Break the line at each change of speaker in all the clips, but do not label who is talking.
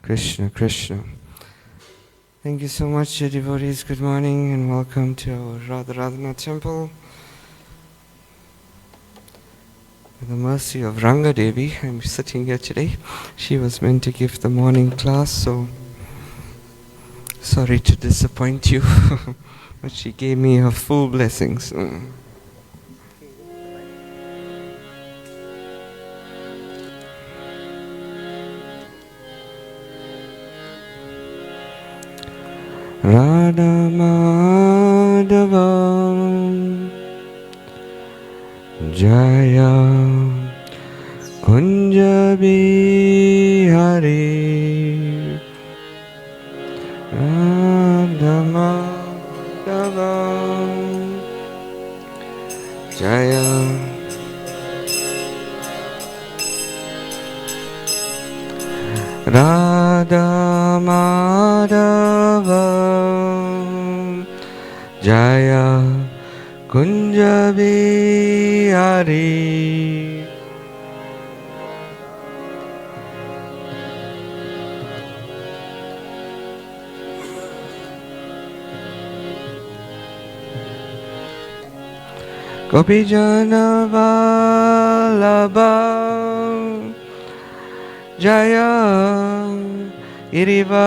Krishna, Krishna. Thank you so much, dear devotees. Good morning and welcome to our Radharadhana temple. With the mercy of Ranga Devi, I'm sitting here today. She was meant to give the morning class, so sorry to disappoint you. But she gave me her full blessings. Radha Madhava Jaya Kunja Bihari Radha Madhava Jaya Radha Madhava Jaya Kunja Bihari Gopijana Vallabha Jaya Irivaradari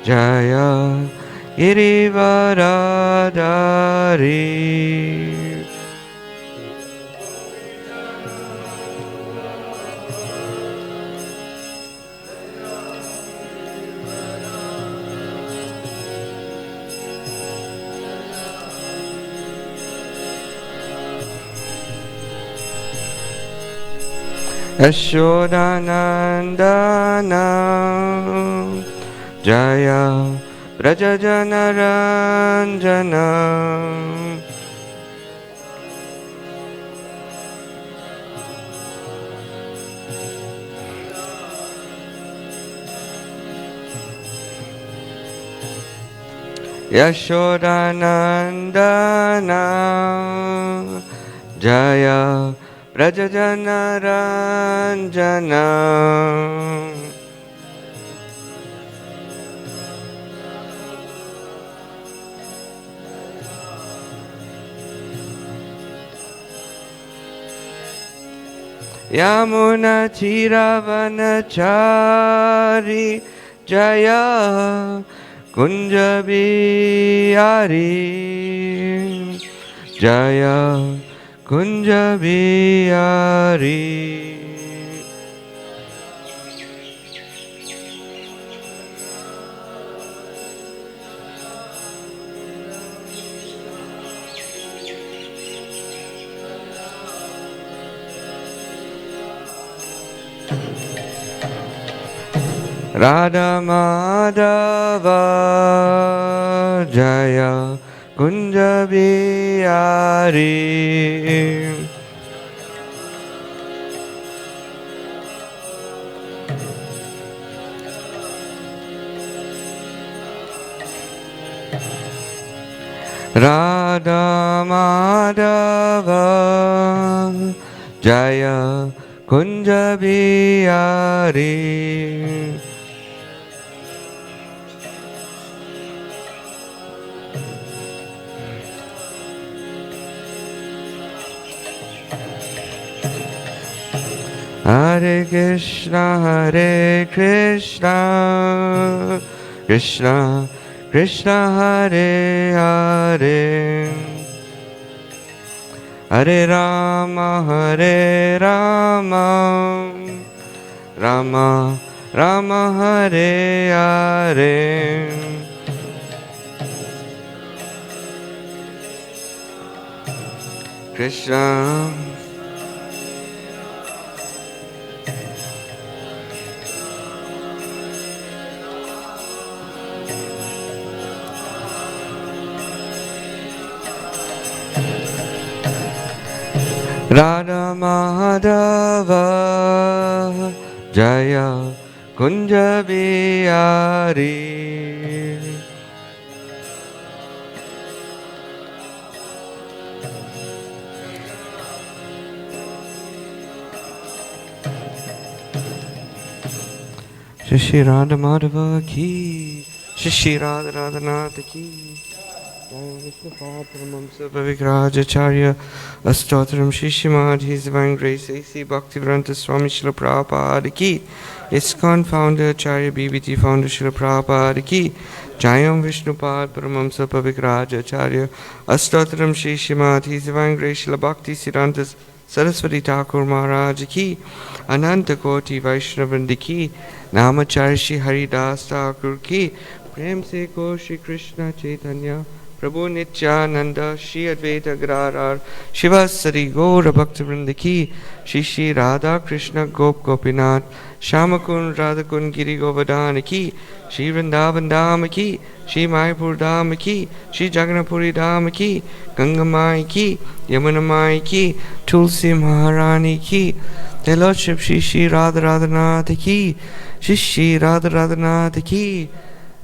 Jaya Irivaradari Yashodanandana Jaya Brajajanaranjana Yashodanandana Jaya Brajajanaranjana Yamuna Chiravanachari Jaya Kunja Bihari Jaya Kunja Bihari Radha Madhava Jaya Kunja Bihari Radha Madhava Jaya Kunja Bihari Hare Krishna, Krishna Krishna Hare Hare, Hare Rama, Rama Rama Hare Hare. Krishna Radha Madhava Jaya Kunja Bihari Shri Radha Madhava ki, Shri Radha Radhanath ki. Vishnu Paramamsa Pavikrajacharya Astotram Shishimad His Divine Grace A.C. Bhaktivedanta Swami Srila Prabhupada ki, ISKCON Founder Acharya BBT Founder Srila Prabhupada ki, Jayam Vishnu Paramamsa Pavikrajacharya Astotram Shishimad His Divine Grace Srila Bhakti Siddhanta Saraswati Thakur Maharaj ki, Ananta Koti Vaishnavandi ki, Namacharya Shri Haridas Thakur ki, Prem Se Ko Shri Krishna Chaitanya Prabhu Nityananda, Shri Advaita Gadadhar, Shivasari Gaura Bhaktivinoda ki, Shri Shri Radha Krishna Gop Gopinath, Shamakun Radhakun Giri Govardhana ki, Shri Vrindavan Dhama ki, Shri Mayapur Dhama ki, Shri Jagannathpuri Dhama ki, Ganga Mai ki, Yamuna Mai ki, Tulsi Maharani ki, Their Lordship Shri Shri Radha Radhanath ki, Shri Shri Radha Radhanath ki,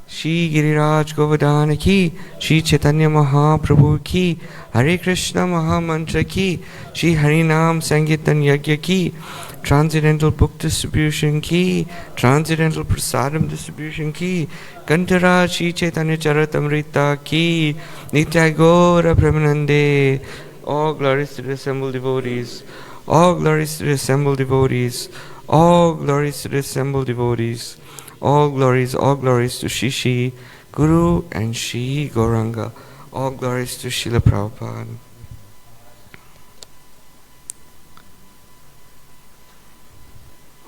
Shri Giriraj Govardhana ki, Shri Caitanya Mahaprabhu ki, Hare Krishna Mahamantra ki, Shri Harinam Sankirtan Yagya ki, Transcendental Book Distribution ki, Transcendental Prasadam Distribution ki, Kantara Shri Caitanya Charitamrta ki, Nitya Gaura Premanande. All glories to the assembled devotees, all glories to the assembled devotees, all glories to the assembled devotees. All glories to Shri Shri Guru and Shri Gauranga. All glories to Srila Prabhupada.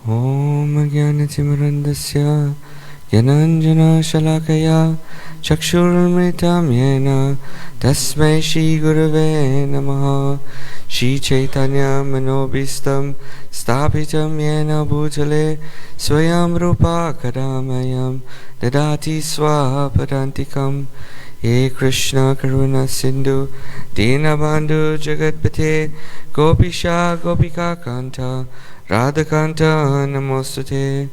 Om Jnanatimirandasya Gyananjana Shalakaya Chakshurmritam Yena Tasmai Shri Gurave Namaha. Shri Caitanya Manobhistam Stapitam Yena Bhutale Swayam Rupa Kadamayam Dadati Swapadantikam. He Krishna Karuna Sindhu Dinabandhu Jagatpate Gopisha Gopika Kanta Radha Kanta Namostate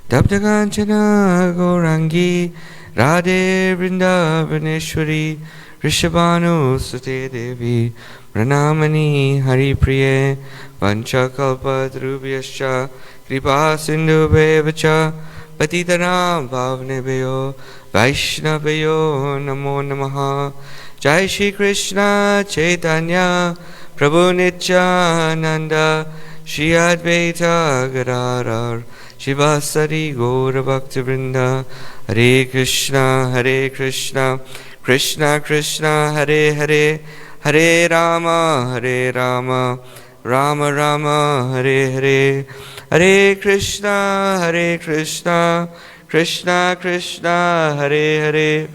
Dabda Kanchana Gaurangi Radhe Vrindavaneshwari Rishabhanu Sute Devi Pranamani Hari Priye Vanchakalpa Drubhyascha Kripa Sindhu Bevacha Patitanam Bhavnebeyo Vaishnaveyo Namo Namaha. Jai Shri Krishna Chaitanya Prabhu Nityananda Shri Advaita Gadadhar Shivasari Gaura Bhaktivinoda. Hare Krishna Krishna Krishna Hare Hare Hare Rama Rama Rama Hare Hare. Hare Krishna Krishna Krishna Hare Hare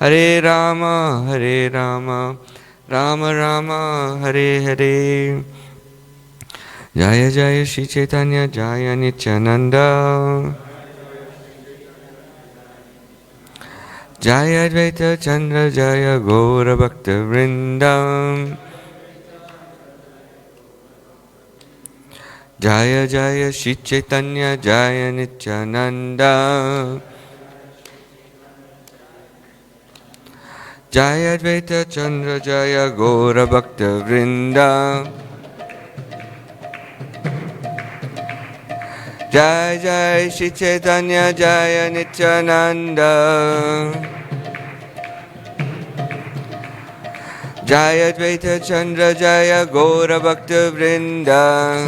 Hare Rama Rama Rama Hare Hare. Jaya Jaya Shri Caitanya Jaya Nityananda Jaya Advaita Chandra Jaya Gaura Bhakta Vrindam. Jaya Jaya Shri Caitanya Jaya Nityananda Jaya Advaita Chandra Jaya Gaura Bhakta Vrinda. Jaya Jaya Shri Caitanya Jaya Nityananda Jaya Advaita Chandra Jaya Gaura Bhakta Vrinda.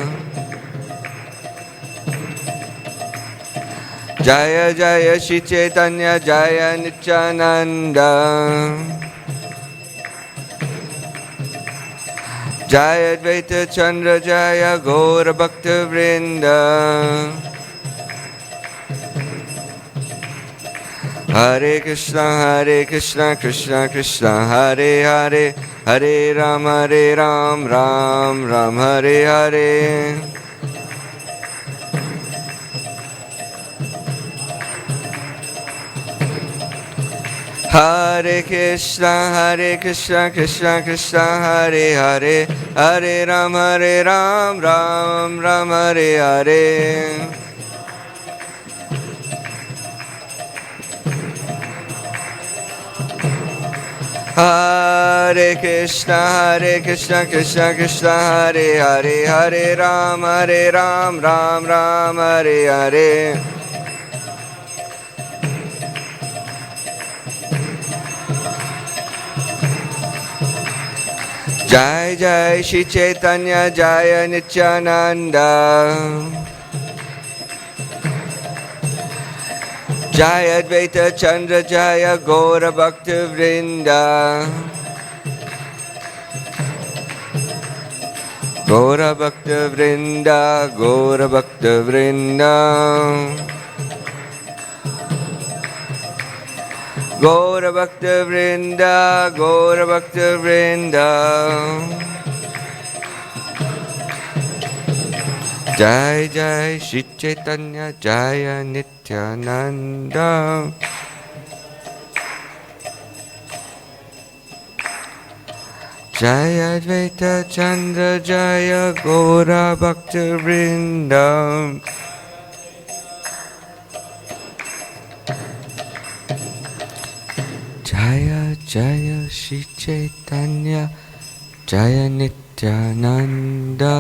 Jaya Jaya Shri Caitanya Jaya Nityananda Jaya Advaita Chandra Jaya Gaura Bhakta Vrinda. Hare Krishna Krishna Krishna Hare Hare Hare Ram Ram Hare Hare. Hare Krishna Krishna Krishna Hare Hare Hare Ram Ram Hare Hare. Hare Krishna Krishna Krishna Hare Hare Hare Ram Ram Ram Hare Hare. Jai Jai Sri Caitanya Jaya Nityananda, Jaya Advaita Chandra Jaya Gaura Bhakta Vrinda, Gaura Bhakta Vrinda, Gaura Bhakta Vrinda, Gaura Bhakta Vrinda, Gaura Bhakta Vrinda. Jai Jai Sri Caitanya Jaya Nityananda, Jaya Advaita Chandra Jaya Gaura Bhakta Vrinda, Jaya Jaya Sri Caitanya Jaya Nityananda,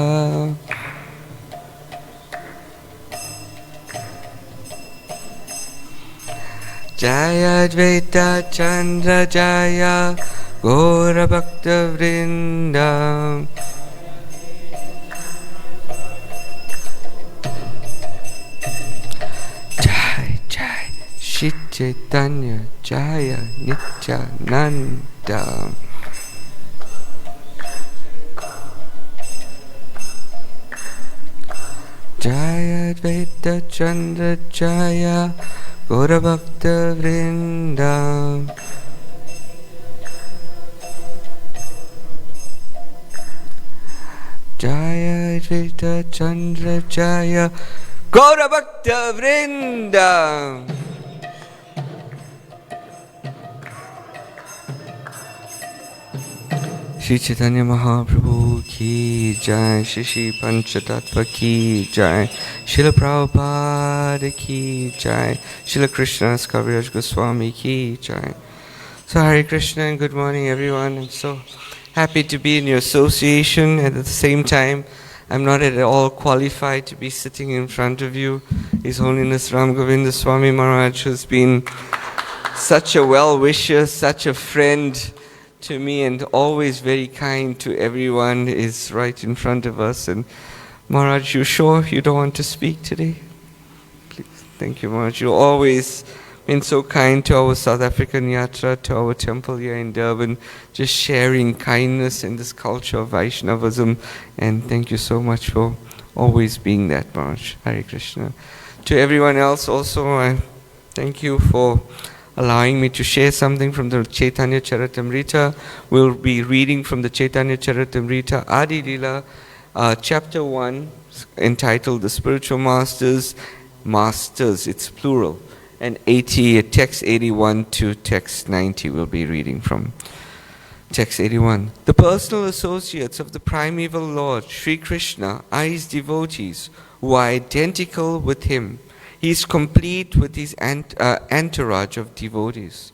Jaya Advaita Chandra Jaya Gaura Bhakta Vrinda, Jai Jai Sri Caitanya Jaya Nityananda, Jaya Advaita Chandra Jaya Gaura Bhakta Vrinda, Jaya Advaita Chandra Jaya Gaura Bhakta Vrinda. Sri Caitanya Mahaprabhu ki jai, Shri Panchatattva ki jai, Srila Prabhupada ki jai, Srila Krishna's Kaviraj Goswami ki jai. So Hare Krishna and good morning everyone. I'm so happy to be in your association, and at the same time I'm not at all qualified to be sitting in front of you. His Holiness Ram Govinda Swami Maharaj has been such a well-wisher, such a friend to me, and always very kind to everyone, is right in front of us. And Maharaj, you sure you don't want to speak today? Please. Thank you, Maharaj. You've always been so kind to our South African yatra, to our temple here in Durban, just sharing kindness in this culture of Vaishnavism. And thank you so much for always being that, Maharaj. Hare Krishna. To everyone else also, I thank you for allowing me to share something from the Chaitanya Charitamrta. We'll be reading from the Chaitanya Charitamrta, Adi Lila, chapter 1, entitled The Spiritual Masters, it's plural, and 80, text 81 to text 90 we'll be reading from. Text 81. The personal associates of the primeval Lord, Sri Krishna, are his devotees who are identical with him. He is complete with his entourage of devotees.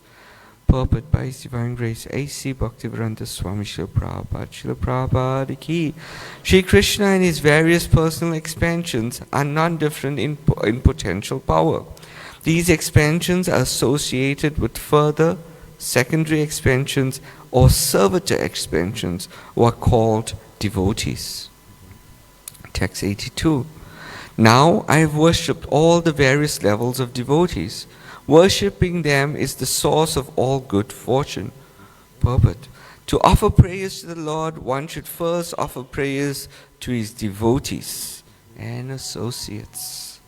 Purport by His Divine Grace A.C. Bhaktivedanta Swami Srila Prabhupada. Srila Prabhupada ki. Sri Krishna and his various personal expansions are non-different in potential power. These expansions are associated with further secondary expansions or servitor expansions, who are called devotees. Text 82. Now I have worshipped all the various levels of devotees. Worshipping them is the source of all good fortune. Purport. To offer prayers to the Lord, one should first offer prayers to his devotees and associates.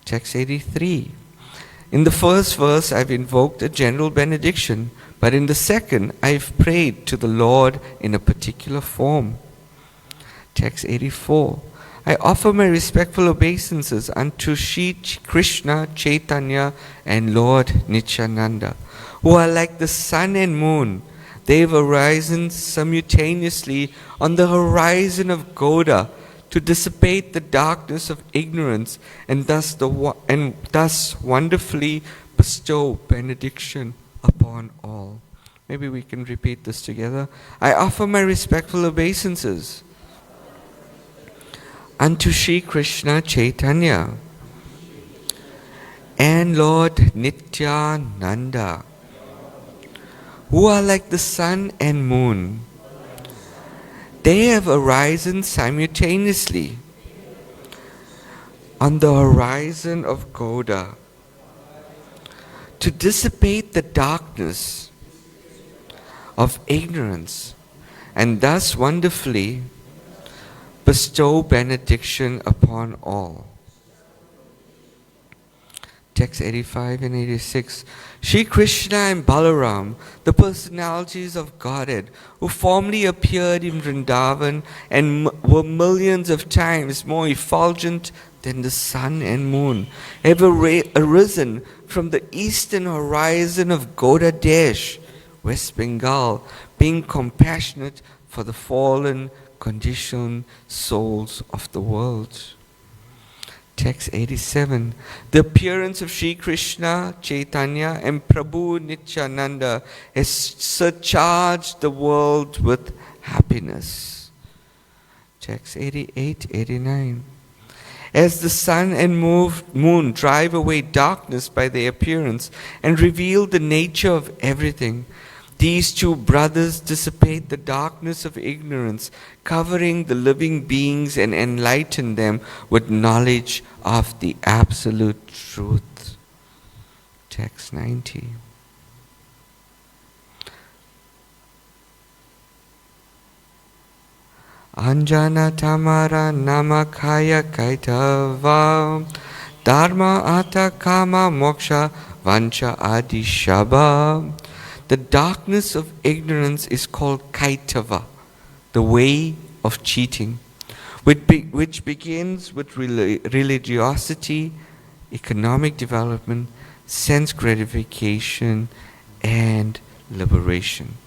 Text 83. In the first verse I have invoked a general benediction, but in the second I have prayed to the Lord in a particular form. Text 84. I offer my respectful obeisances unto Sri Krishna, Chaitanya and Lord Nityananda, who are like the sun and moon. They have arisen simultaneously on the horizon of Gauda to dissipate the darkness of ignorance, and thus wonderfully bestow benediction upon all. Maybe we can repeat this together. I offer my respectful obeisances unto Sri Krishna Chaitanya and Lord Nityananda, who are like the sun and moon. They have arisen simultaneously on the horizon of Goda to dissipate the darkness of ignorance and thus wonderfully bestow benediction upon all. Text 85 and 86. Sri Krishna and Balaram, the personalities of Godhead, who formerly appeared in Vrindavan and were millions of times more effulgent than the sun and moon, have arisen from the eastern horizon of Goda Desh, West Bengal, being compassionate for the fallen, conditioned souls of the world. Text 87. The appearance of Sri Krishna, Chaitanya and Prabhu Nityananda has surcharged the world with happiness. Text 88, 89. As the sun and moon drive away darkness by their appearance and reveal the nature of everything, these two brothers dissipate the darkness of ignorance, covering the living beings and enlighten them with knowledge of the absolute truth. Text 90. Anjana tamara namakaya kaitava dharma ata kama moksha vancha adi shaba. The darkness of ignorance is called kaitava, the way of cheating, which begins with religiosity, economic development, sense gratification, and liberation.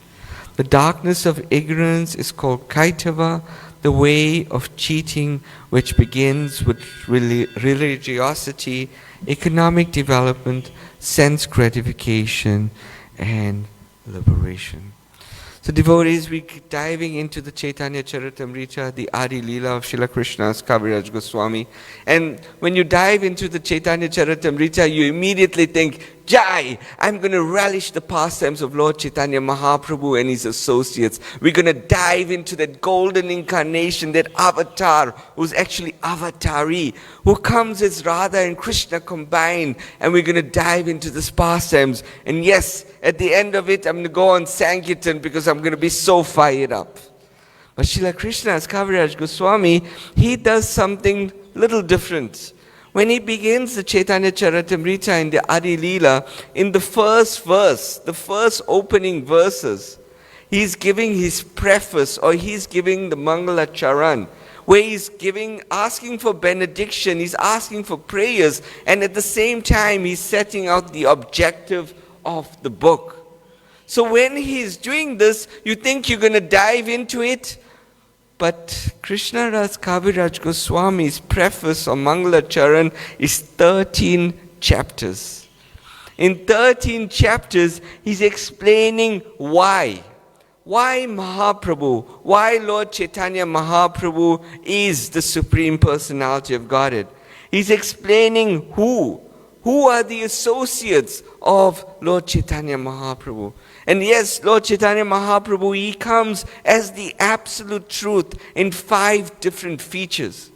The darkness of ignorance is called kaitava, the way of cheating, which begins with religiosity, economic development, sense gratification, and liberation. So devotees, we're diving into the Chaitanya Charitamrta, the Adi Lila of Srila Krishna's Kaviraj Goswami. And when you dive into the Chaitanya Charitamrta, you immediately think, Jai, I'm going to relish the pastimes of Lord Chaitanya Mahaprabhu and his associates. We're going to dive into that golden incarnation, that avatar, who's actually avatari, who comes as Radha and Krishna combined. And we're going to dive into this pastimes. And yes, at the end of it, I'm going to go on Sankirtan because I'm going to be so fired up. But Srila Krishna's Kaviraj Goswami, he does something little different. When he begins the Chaitanya Charitamrta in the Adi Lila, in the first verse, the first opening verses, he's giving his preface, or he's giving the Mangala Charan, where he's asking for benediction, he's asking for prayers, and at the same time he's setting out the objective of the book. So when he's doing this, you think you're going to dive into it, but Krishna Das Kaviraj Goswami's preface or Mangala Charan is 13 chapters. In 13 chapters, he's explaining why. Why Mahaprabhu? Why Lord Chaitanya Mahaprabhu is the Supreme Personality of Godhead. He's explaining who. Who are the associates of Lord Chaitanya Mahaprabhu? And yes, Lord Chaitanya Mahaprabhu, he comes as the absolute truth in 5 different features.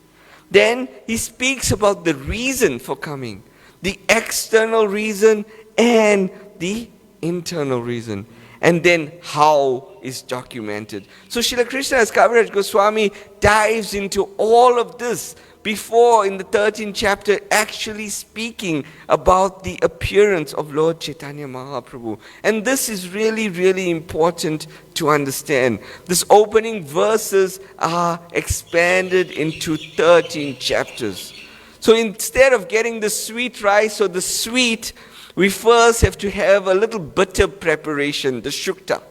Then he speaks about the reason for coming, the external reason and the internal reason. And then how is documented. So Srila Krishna's Kaviraj Goswami dives into all of this before in the 13th chapter actually speaking about the appearance of Lord Chaitanya Mahaprabhu. And this is really, really important to understand. These opening verses are expanded into 13 chapters. So instead of getting the sweet rice or the sweet, we first have to have a little bitter preparation, the shukta.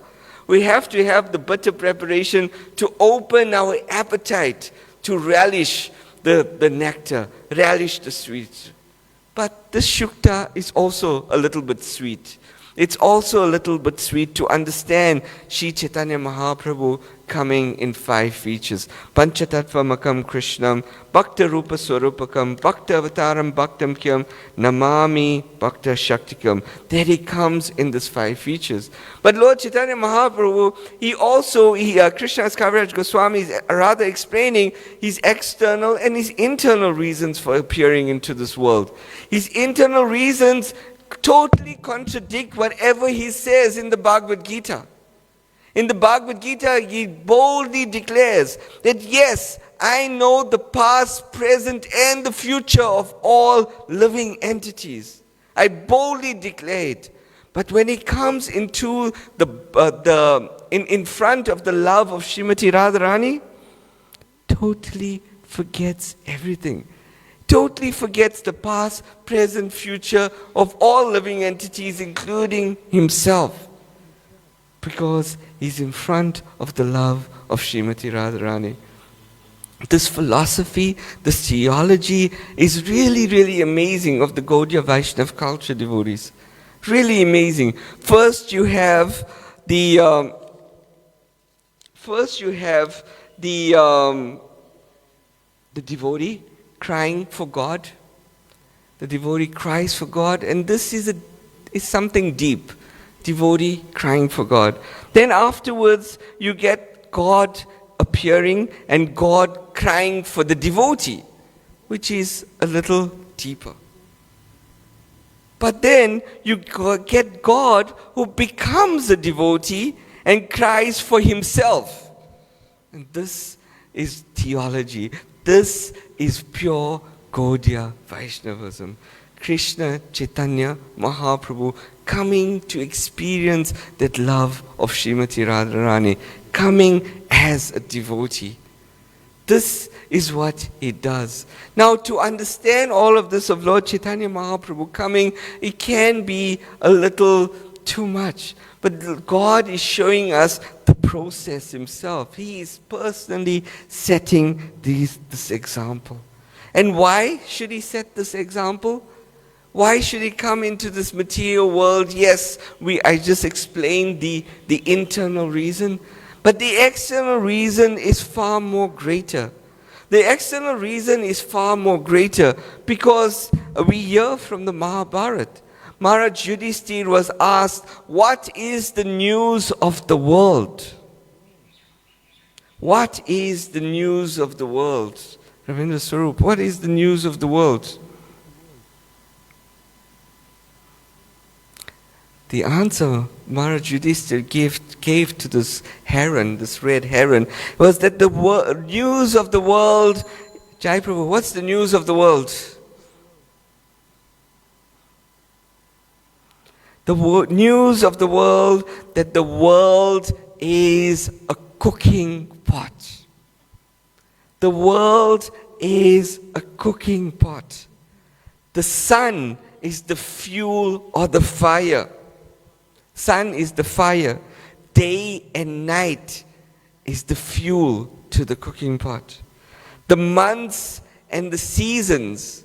We have to have the bitter preparation to open our appetite, to relish the nectar, relish the sweet. But this shukta is also a little bit sweet. It's also a little bit sweet to understand Sri Caitanya Mahaprabhu coming in 5 features. Panchatattva Makam Krishnam, Bhakta Rupa Swarupakam, Bhakta Avataram Bhaktam Kyam, Namami Bhakta Shaktikam. There he comes in these 5 features. But Lord Chaitanya Mahaprabhu, Krishnadas Kaviraj Goswami is rather explaining his external and his internal reasons for appearing into this world. His internal reasons totally contradict whatever he says in the Bhagavad Gita. In the Bhagavad Gita, he boldly declares that yes, I know the past, present and the future of all living entities. I boldly declare it. But when he comes into in front of the love of Srimati Radharani, totally forgets everything. Totally forgets the past, present, future of all living entities, including himself. Because he's in front of the love of Srimati Radharani. This philosophy, this theology is really, really amazing of the Gaudiya Vaishnava culture, devotees. Really amazing. First you have the devotee crying for God. The devotee cries for God, and this is something deep. Devotee crying for God. Then afterwards you get God appearing and God crying for the devotee, which is a little deeper. But then you get God who becomes a devotee and cries for himself. And this is theology. This is pure Gaudiya Vaishnavism. Krishna Chaitanya Mahaprabhu coming to experience that love of Srimati Radharani, coming as a devotee. This is what he does. Now, to understand all of this of Lord Chaitanya Mahaprabhu coming, it can be a little too much. But God is showing us the process himself. He is personally setting this example. And why should he set this example? Why should he come into this material world? Yes, I just explained the internal reason. But the external reason is far more greater. The external reason is far more greater because we hear from the Mahabharata. Maharaj Yudhishthir was asked, what is the news of the world? What is the news of the world? Ravindra Swarup, what is the news of the world? The answer Maharaj Yudhishthir gave to this heron, this red heron, was that the news of the world, Jai Prabhu, what's the news of the world? The news of the world, that the world is a cooking pot. The world is a cooking pot. The sun is the fuel or the fire. Sun is the fire. Day and night is the fuel to the cooking pot. The months and the seasons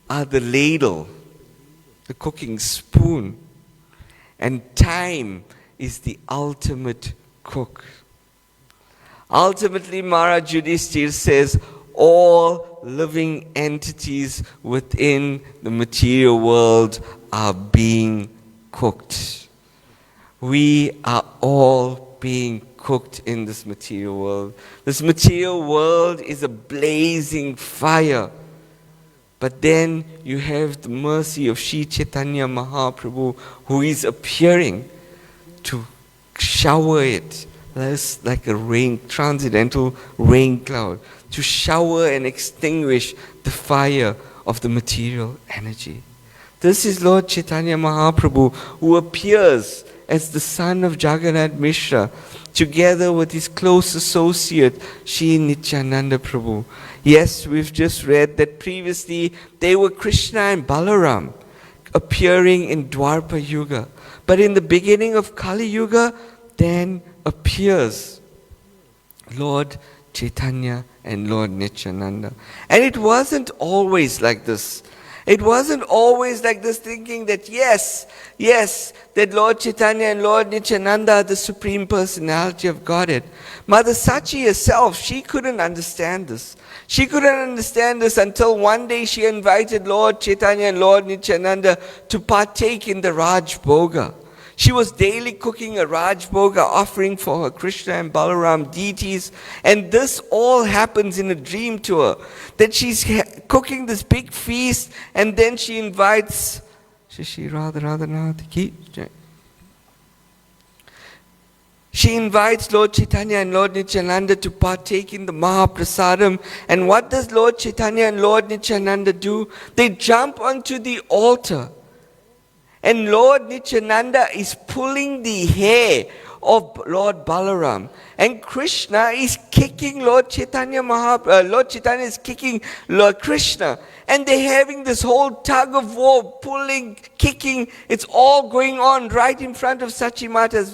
are the ladle, the cooking spoon. And time is the ultimate cook. Ultimately, Maharaj Yudhishthir says, all living entities within the material world are being cooked. We are all being cooked in this material world. This material world is a blazing fire. But then you have the mercy of Sri Caitanya Mahaprabhu, who is appearing to shower it like a transcendental rain cloud, to shower and extinguish the fire of the material energy. This is Lord Chaitanya Mahaprabhu, who appears as the son of Jagannath Mishra, together with his close associate, Sri Nityananda Prabhu. Yes, we've just read that previously they were Krishna and Balaram appearing in Dwapara Yuga. But in the beginning of Kali Yuga, then appears Lord Chaitanya and Lord Nityananda. And it wasn't always like this. It wasn't always like this thinking that yes, that Lord Chaitanya and Lord Nityananda are the Supreme Personality of Godhead. Mother Sachi herself, she couldn't understand this. She couldn't understand this until one day she invited Lord Chaitanya and Lord Nityananda to partake in the Raj Bhoga. She was daily cooking a Raj Bhoga offering for her Krishna and Balaram deities, and this all happens in a dream to her. That she's cooking this big feast, and then she invites Shri Radharanath ki jai. She invites Lord Chaitanya and Lord Nityananda to partake in the Mahaprasadam. And what does Lord Chaitanya and Lord Nityananda do? They jump onto the altar. And Lord Nityananda is pulling the hair of Lord Balaram. And Krishna is kicking Lord Chaitanya Lord Chaitanya is kicking Lord Krishna. And they're having this whole tug of war, pulling, kicking. It's all going on right in front of Sachi Mata's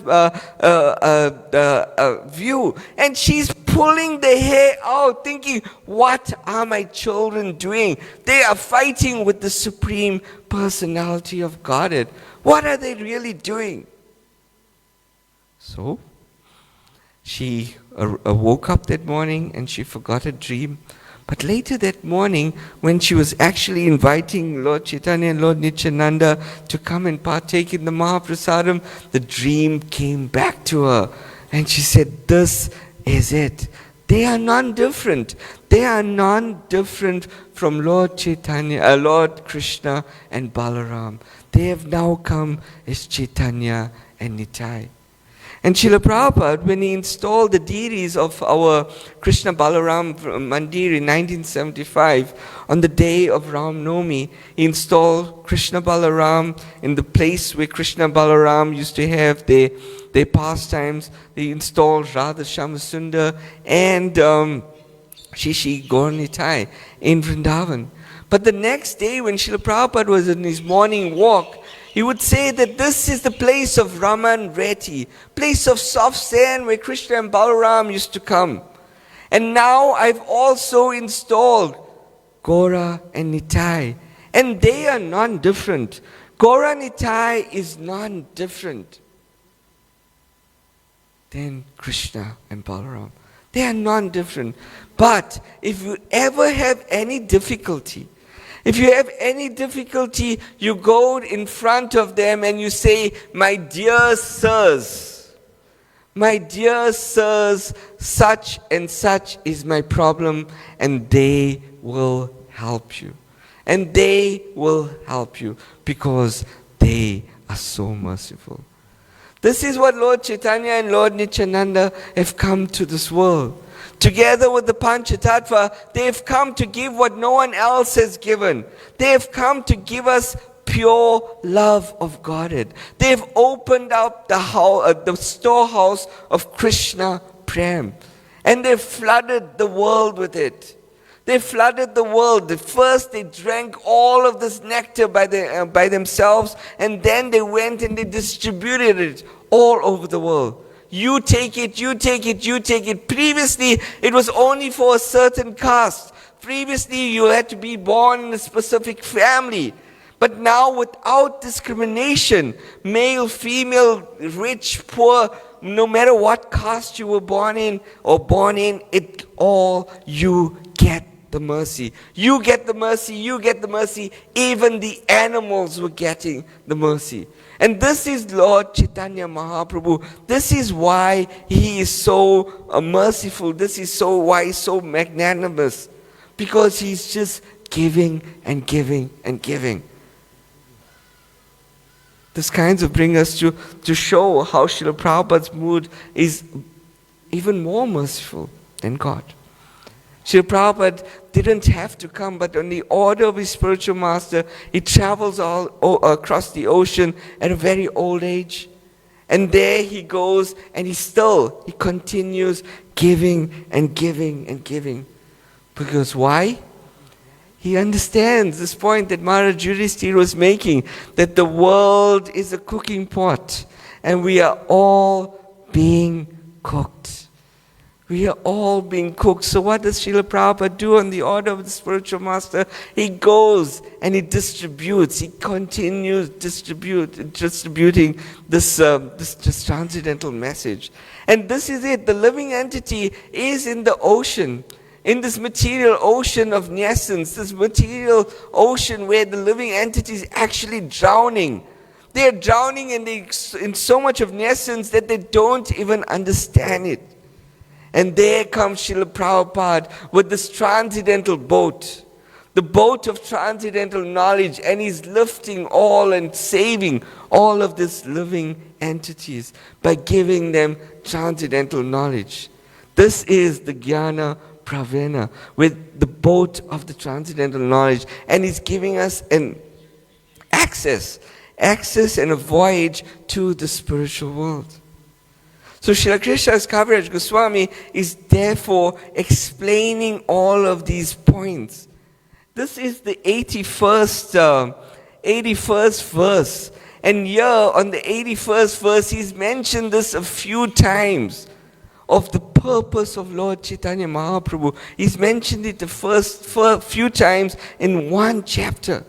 view. And she's pulling the hair out, thinking, what are my children doing? They are fighting with the Supreme Personality of Godhead. What are they really doing? So, she woke up that morning and she forgot her dream. But later that morning, when she was actually inviting Lord Chaitanya and Lord Nityananda to come and partake in the Mahaprasadam, the dream came back to her. And she said, this is it. They are non-different. They are non-different from Lord Chaitanya, Lord Krishna and Balaram. They have now come as Chaitanya and Nitai. And Srila Prabhupada, when he installed the deities of our Krishna Balaram Mandir in 1975, on the day of Ram Navami, he installed Krishna Balaram in the place where Krishna Balaram used to have their pastimes. They installed Radha Shamasundar and Shishi Gauranitai in Vrindavan. But the next day, when Srila Prabhupada was in his morning walk, he would say that this is the place of Raman Reti, place of soft sand where Krishna and Balaram used to come. And now I've also installed Gaura and Nitai. And they are non-different. Gaura Nitai is non-different than Krishna and Balaram. They are non-different. But if you ever have any difficulty, you go in front of them and you say, my dear sirs, such and such is my problem, and they will help you. And they will help you because they are so merciful. This is what Lord Chaitanya and Lord Nityananda have come to this world. Together with the Panchatattva, they have come to give what no one else has given. They have come to give us pure love of Godhead. They have opened up the storehouse of Krishna Prem. And they've flooded the world with it. They flooded the world. First they drank all of this nectar by themselves, and then they went and they distributed it all over the world. You take it, you take it, you take it. Previously, it was only for a certain caste. Previously, you had to be born in a specific family. But now, without discrimination, male, female, rich, poor, no matter what caste you were born in, it all, you get the mercy. You get the mercy, you get the mercy. Even the animals were getting the mercy. And this is Lord Chaitanya Mahaprabhu. This is why he is so merciful. This is why he's so magnanimous. Because he's just giving and giving and giving. This kinds of bring us to show how Srila Prabhupada's mood is even more merciful than God. Srila Prabhupada didn't have to come, but on the order of his spiritual master, he travels all across the ocean at a very old age. And there he goes, and he continues giving and giving and giving. Because why? He understands this point that Maharaj Yudhishthira was making, that the world is a cooking pot, and we are all being cooked. We are all being cooked. So what does Srila Prabhupada do on the order of the spiritual master? He goes and he distributes. He continues distributing this transcendental message. And this is it. The living entity is in the ocean, in this material ocean of nescience, this material ocean where the living entity is actually drowning. They are drowning in so much of nescience that they don't even understand it. And there comes Srila Prabhupada with this transcendental boat, the boat of transcendental knowledge, and he's lifting all and saving all of these living entities by giving them transcendental knowledge. This is the Jnana Pravena, with the boat of the transcendental knowledge, and he's giving us an access and a voyage to the spiritual world. So Srila Krishnadas Kaviraj Goswami is therefore explaining all of these points. This is the 81st verse. And here on the 81st verse, he's mentioned this a few times of the purpose of Lord Chaitanya Mahaprabhu. He's mentioned it the first few times in one chapter.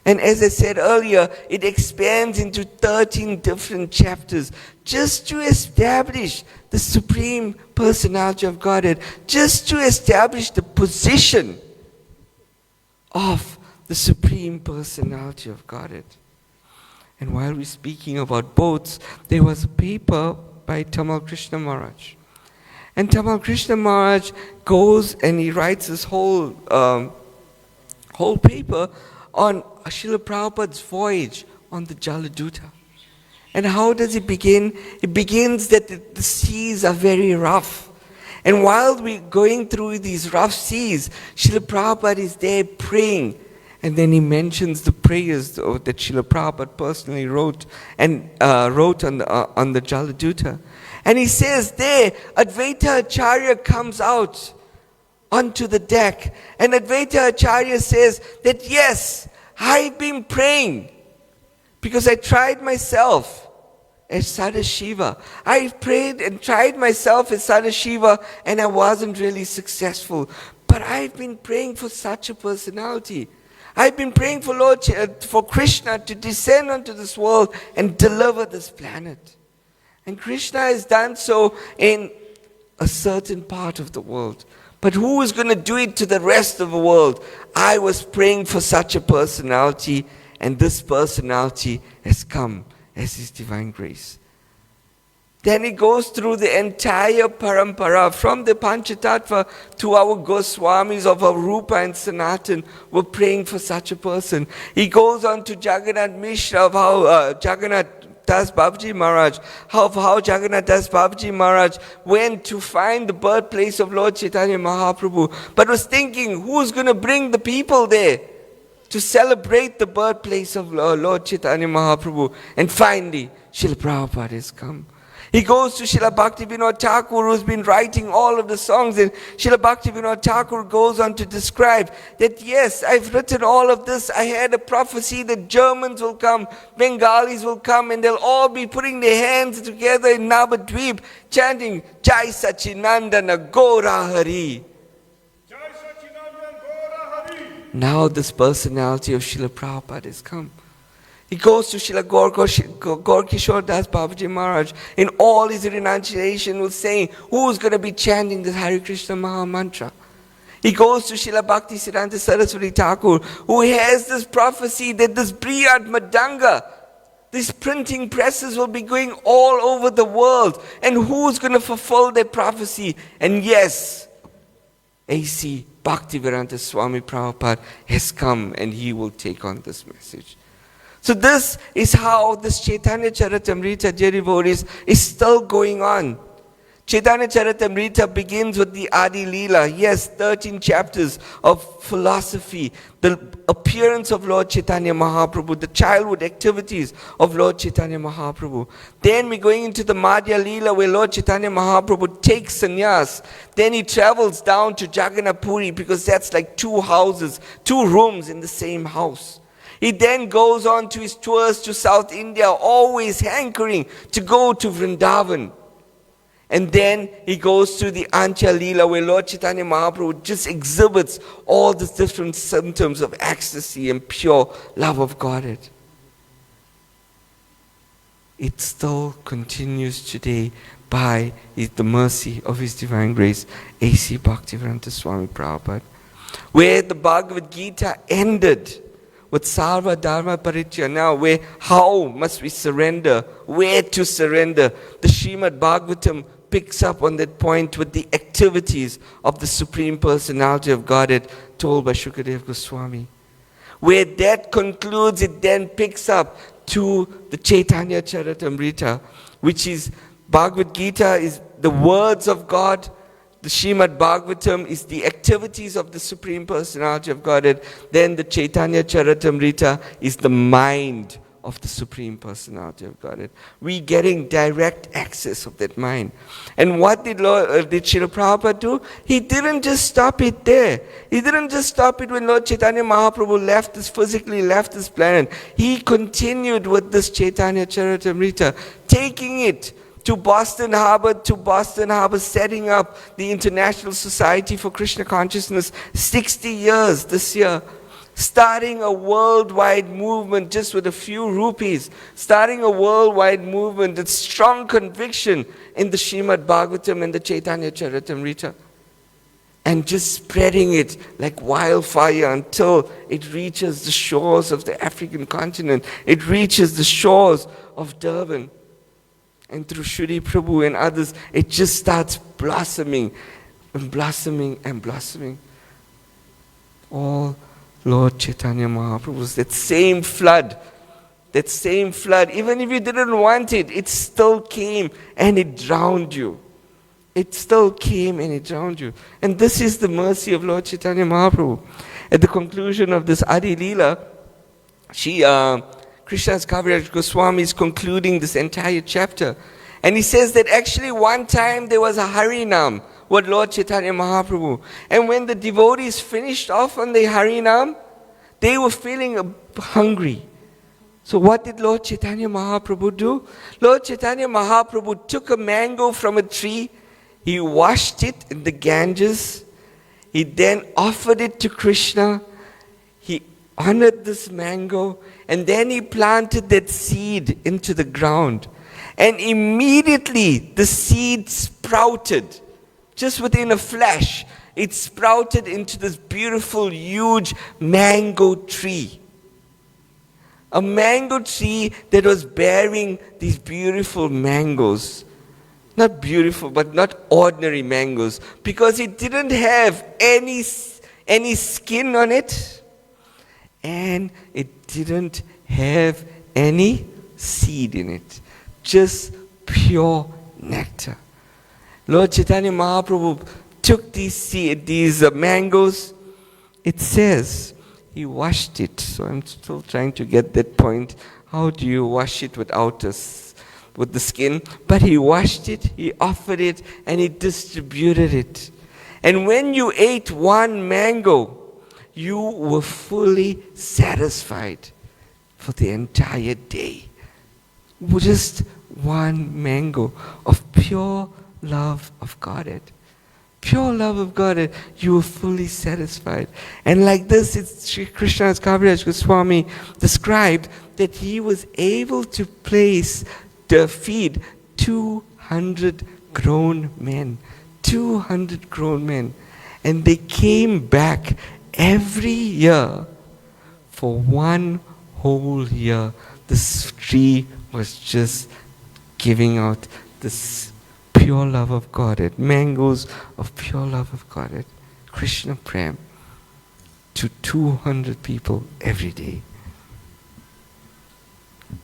And as I said earlier, it expands into 13 different chapters just to establish the Supreme Personality of Godhead, just to establish the position of the Supreme Personality of Godhead. And while we're speaking about boats, there was a paper by Tamal Krishna Maharaj. And Tamal Krishna Maharaj goes and he writes this whole paper on Srila Prabhupada's voyage on the Jaladuta. And how does it begin? It begins that the seas are very rough. And while we're going through these rough seas, Srila Prabhupada is there praying. And then he mentions the prayers that Srila Prabhupada personally wrote on the Jaladuta. And he says there, Advaita Acharya comes out onto the deck. And Advaita Acharya says that yes, I've been praying because I tried myself as Sadashiva. I prayed and tried myself as Sadashiva and I wasn't really successful. But I've been praying for such a personality. I've been praying for Krishna to descend onto this world and deliver this planet. And Krishna has done so in a certain part of the world. But who is going to do it to the rest of the world? I was praying for such a personality, and this personality has come as His divine grace. Then he goes through the entire parampara, from the Panchatattva to our Goswamis of our Rupa and Sanatan, were praying for such a person. He goes on to Jagannath Mishra, of how Jagannath Das Babaji Maharaj, how Jagannath Das Babaji Maharaj went to find the birthplace of Lord Chaitanya Mahaprabhu, but was thinking, who's going to bring the people there to celebrate the birthplace of Lord Chaitanya Mahaprabhu? And finally, Srila Prabhupada has come. He goes to Srila Bhaktivinoda Thakur, who's been writing all of the songs, and Srila Bhaktivinoda Thakur goes on to describe that yes, I've written all of this. I had a prophecy that Germans will come, Bengalis will come, and they'll all be putting their hands together in Navadvip, chanting Jai Sachinandana Gora Hari. Jai Sachinandana Gora Hari. Now this personality of Srila Prabhupada has come. He goes to Srila Gaurkishore Das Babaji Maharaj in all his renunciation was saying, who's going to be chanting the Hare Krishna Maha Mantra? He goes to Srila Bhakti Siddhanta Saraswati Thakur, who has this prophecy that this Brihad Madanga, these printing presses will be going all over the world. And who's going to fulfill that prophecy? And yes, A.C. Bhaktivedanta Swami Prabhupada has come and he will take on this message. So this is how this Chaitanya Charitamrita Jerivoris is still going on. Chaitanya Charitamrita begins with the Adi Lila. Yes, 13 chapters of philosophy, the appearance of Lord Chaitanya Mahaprabhu, the childhood activities of Lord Chaitanya Mahaprabhu. Then we're going into the Madhya Lila where Lord Chaitanya Mahaprabhu takes sannyas. Then he travels down to Jagannath Puri because that's like two houses, two rooms in the same house. He then goes on to his tours to South India, always hankering to go to Vrindavan. And then he goes to the Antya Lila, where Lord Chaitanya Mahaprabhu just exhibits all the different symptoms of ecstasy and pure love of Godhead. It still continues today by the mercy of His Divine Grace, A.C. Bhaktivedanta Swami Prabhupada. Where the Bhagavad Gita ended with Sarva Dharma Paritya. Now, how must we surrender? Where to surrender? The Srimad Bhagavatam picks up on that point with the activities of the Supreme Personality of Godhead told by Shukadev Goswami. Where that concludes, it then picks up to the Chaitanya Charitamrita, which is Bhagavad Gita is the words of God. The Srimad Bhagavatam is the activities of the Supreme Personality of Godhead. Then the Chaitanya Charitamrita is the mind of the Supreme Personality of Godhead. We're getting direct access of that mind. And what did Srila Prabhupada do? He didn't just stop it there. He didn't just stop it when Lord Chaitanya Mahaprabhu physically left this planet. He continued with this Chaitanya Charitamrita, taking it to Boston Harbor, setting up the International Society for Krishna Consciousness, 60 years this year. Starting a worldwide movement just with a few rupees. Starting a worldwide movement with strong conviction in the Srimad Bhagavatam and the Chaitanya Charitamrita. And just spreading it like wildfire until it reaches the shores of the African continent. It reaches the shores of Durban. And through Shri Prabhu and others, it just starts blossoming and blossoming and blossoming. All Lord Chaitanya Mahaprabhu's, that same flood, even if you didn't want it, it still came and it drowned you. It still came and it drowned you. And this is the mercy of Lord Chaitanya Mahaprabhu. At the conclusion of this Adi Lila, Krishnadas Kaviraj Goswami is concluding this entire chapter. And he says that actually one time there was a Harinam with Lord Chaitanya Mahaprabhu. And when the devotees finished off on the Harinam, they were feeling hungry. So what did Lord Chaitanya Mahaprabhu do? Lord Chaitanya Mahaprabhu took a mango from a tree. He washed it in the Ganges. He then offered it to Krishna. He honored this mango. And then he planted that seed into the ground. And immediately the seed sprouted. Just within a flash, it sprouted into this beautiful, huge mango tree. A mango tree that was bearing these beautiful mangoes. Not beautiful, but not ordinary mangoes. Because it didn't have any skin on it. And it didn't have any seed in it. Just pure nectar. Lord Chaitanya Mahaprabhu took these mangoes. It says he washed it. So I'm still trying to get that point. How do you wash it without with the skin? But he washed it, he offered it, and he distributed it. And when you ate one mango, you were fully satisfied for the entire day. Just one mango of pure love of Godhead. Pure love of Godhead, you were fully satisfied. And like this, it's Sri Krishnadas Kaviraj Goswami described that he was able to feed 200 grown men. 200 grown men. And they came back every year for one whole year. This tree was just giving out this pure love of Godhead, mangoes of pure love of Godhead, Krishna Prem, to 200 people every day.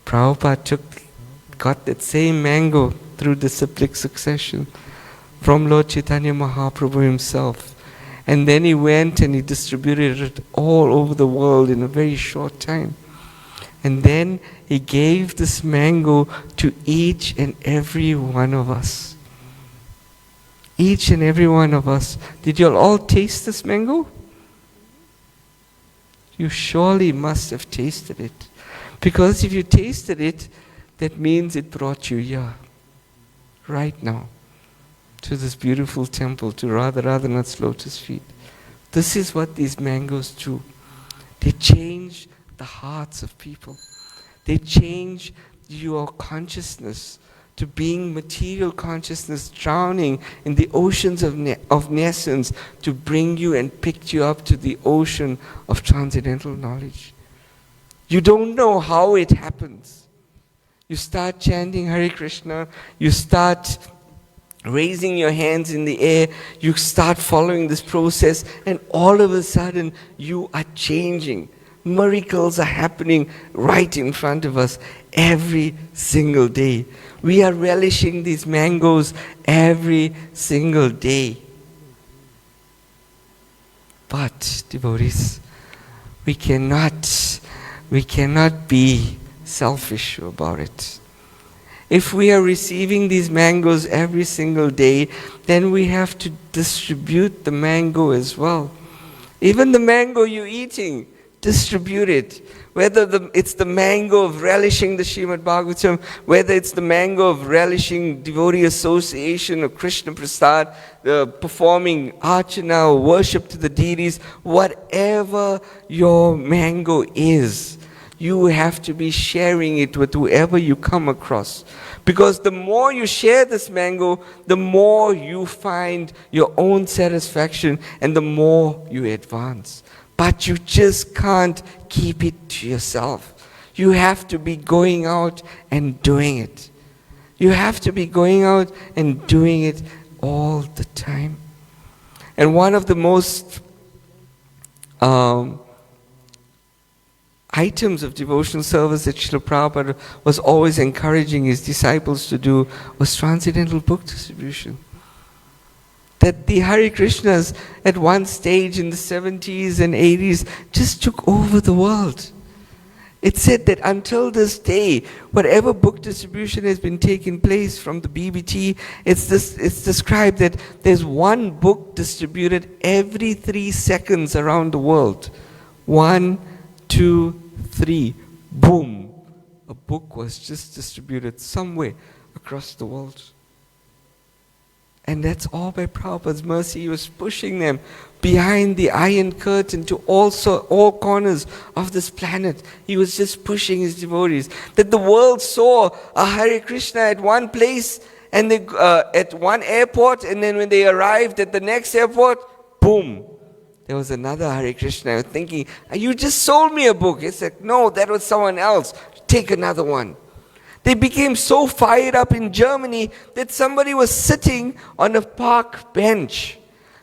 Prabhupada got that same mango through disciplic succession from Lord Chaitanya Mahaprabhu himself. And then he went and he distributed it all over the world in a very short time. And then he gave this mango to each and every one of us. Each and every one of us. Did you all taste this mango? You surely must have tasted it. Because if you tasted it, that means it brought you here. Right now. to this beautiful temple, to Radha Radhanath's lotus feet. This is what these mangoes do. They change the hearts of people. They change your consciousness to being material consciousness, drowning in the oceans of nescience, to bring you and pick you up to the ocean of transcendental knowledge. You don't know how it happens. You start chanting Hare Krishna, you start raising your hands in the air, you start following this process, and all of a sudden you are changing. Miracles are happening right in front of us every single day. We are relishing these mangoes every single day. But, devotees, we cannot be selfish about it. If we are receiving these mangoes every single day, then we have to distribute the mango as well. Even the mango you're eating, distribute it. Whether it's the mango of relishing the Srimad Bhagavatam, whether it's the mango of relishing devotee association or Krishna Prasad, performing archana or worship to the deities, whatever your mango is, you have to be sharing it with whoever you come across. Because the more you share this mango, the more you find your own satisfaction and the more you advance. But you just can't keep it to yourself. You have to be going out and doing it. You have to be going out and doing it all the time. And one of the most items of devotional service that Srila Prabhupada was always encouraging his disciples to do was transcendental book distribution. That the Hare Krishnas at one stage in the 70s and 80s just took over the world. It said that until this day, whatever book distribution has been taking place from the BBT, it's described that there's one book distributed every 3 seconds around the world. 1, 2, 3, boom. A book was just distributed somewhere across the world. And that's all by Prabhupada's mercy. He was pushing them behind the iron curtain to all corners of this planet. He was just pushing his devotees. That the world saw a Hare Krishna at one place and they, at one airport, and then when they arrived at the next airport, boom, there was another Hare Krishna. I was thinking, you just sold me a book. It's like, no, that was someone else. Take another one. They became so fired up in Germany that somebody was sitting on a park bench.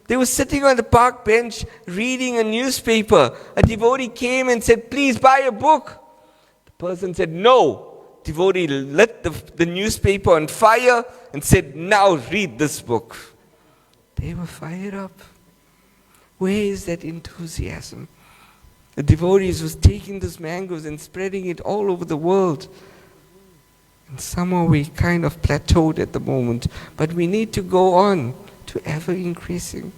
They were sitting on the park bench reading a newspaper. A devotee came and said, please buy a book. The person said, no. Devotee lit the newspaper on fire and said, now read this book. They were fired up. Where is that enthusiasm? The devotees was taking those mangoes and spreading it all over the world. And somehow we kind of plateaued at the moment. But we need to go on to ever increasing.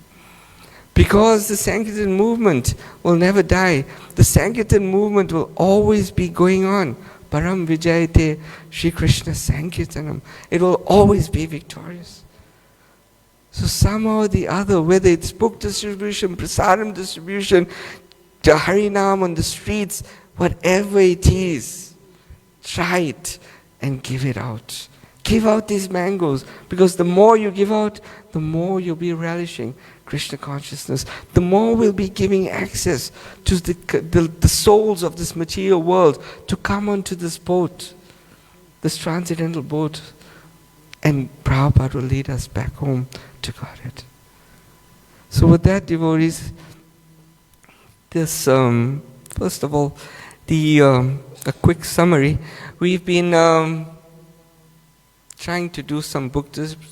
Because the Sankirtan movement will never die. The Sankirtan movement will always be going on. Param Vijayate Shri Krishna Sankirtanam. It will always be victorious. So somehow or the other, whether it's book distribution, prasadam distribution, the Harinam on the streets, whatever it is, try it and give it out. Give out these mangoes, because the more you give out, the more you'll be relishing Krishna consciousness. The more we'll be giving access to the souls of this material world to come onto this boat, this transcendental boat, and Prabhupada will lead us back home to Godhead. So with that, devotees, this first of all, a quick summary. We've been trying to do some book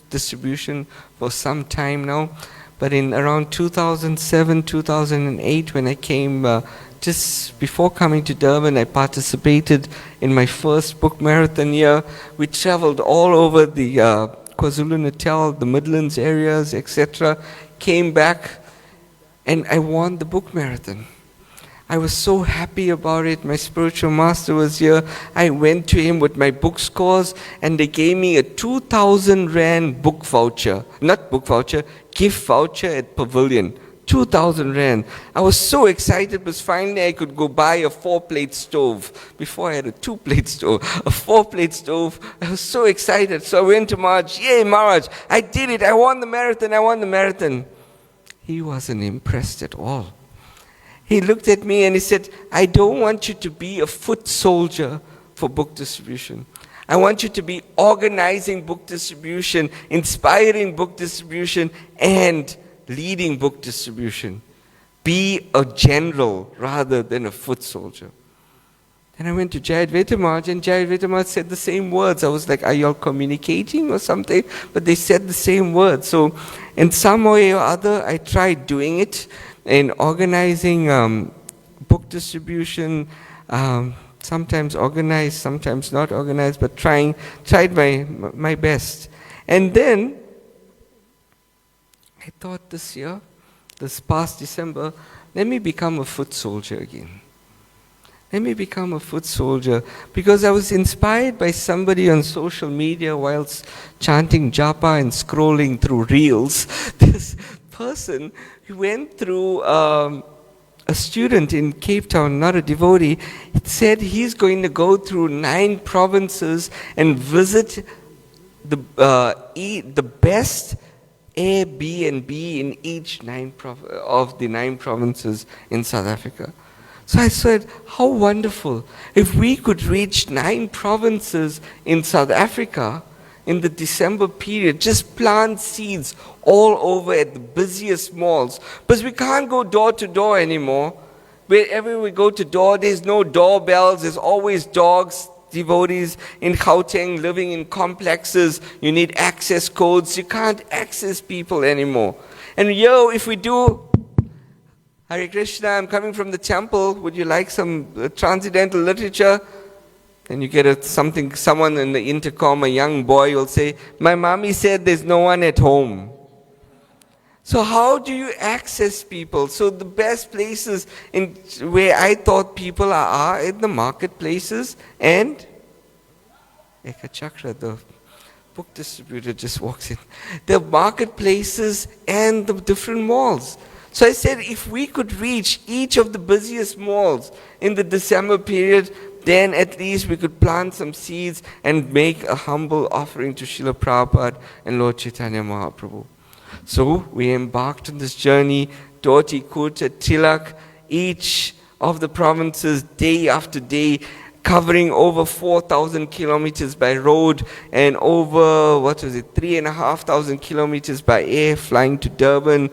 distribution for some time now, but in around 2007, 2008, when I came, just before coming to Durban, I participated in my first book marathon year. We traveled all over the KwaZulu-Natal, the Midlands areas, etc. Came back, and I won the book marathon. I was so happy about it. My spiritual master was here. I went to him with my book scores, and they gave me a 2,000 Rand book voucher. Not book voucher, gift voucher at Pavilion. 2,000 Rand. I was so excited because finally I could go buy a 4-plate stove. Before I had a 2-plate stove, a 4-plate stove. I was so excited. So I went to Maharaj. Yay, Maharaj, I did it. I won the marathon. He wasn't impressed at all. He looked at me and he said, I don't want you to be a foot soldier for book distribution. I want you to be organizing book distribution, inspiring book distribution, and leading book distribution. Be a general rather than a foot soldier. Then I went to Jayadvaita Maharaj, and Jayadvaita Maharaj said the same words. I was like, are you all communicating or something? But they said the same words. So in some way or other, I tried doing it in organizing book distribution, sometimes organized, sometimes not organized, but tried my best. And then I thought this past December, let me become a foot soldier again. Let me become a foot soldier, because I was inspired by somebody on social media whilst chanting japa and scrolling through reels. This person who went through, a student in Cape Town, not a devotee, said he's going to go through 9 provinces and visit the best Airbnb in each of the 9 provinces in South Africa. So I said, how wonderful. If we could reach 9 provinces in South Africa in the December period, just plant seeds all over at the busiest malls. Because we can't go door to door anymore. Wherever we go to door, there's no doorbells, there's always dogs, devotees in Gauteng living in complexes. You need access codes. You can't access people anymore. And if we do, Hare Krishna, I'm coming from the temple, would you like some transcendental literature? And you get someone in the intercom, a young boy will say, my mommy said there's no one at home. So how do you access people? So the best places where I thought people are in the marketplaces and Eka Chakra, the book distributor, just walks in. The marketplaces and the different malls. So I said, if we could reach each of the busiest malls in the December period, then at least we could plant some seeds and make a humble offering to Srila Prabhupada and Lord Chaitanya Mahaprabhu. So we embarked on this journey, Doti, Kuta, Tilak, each of the provinces, day after day, covering over 4,000 kilometers by road and over, 3,500 kilometers by air, flying to Durban,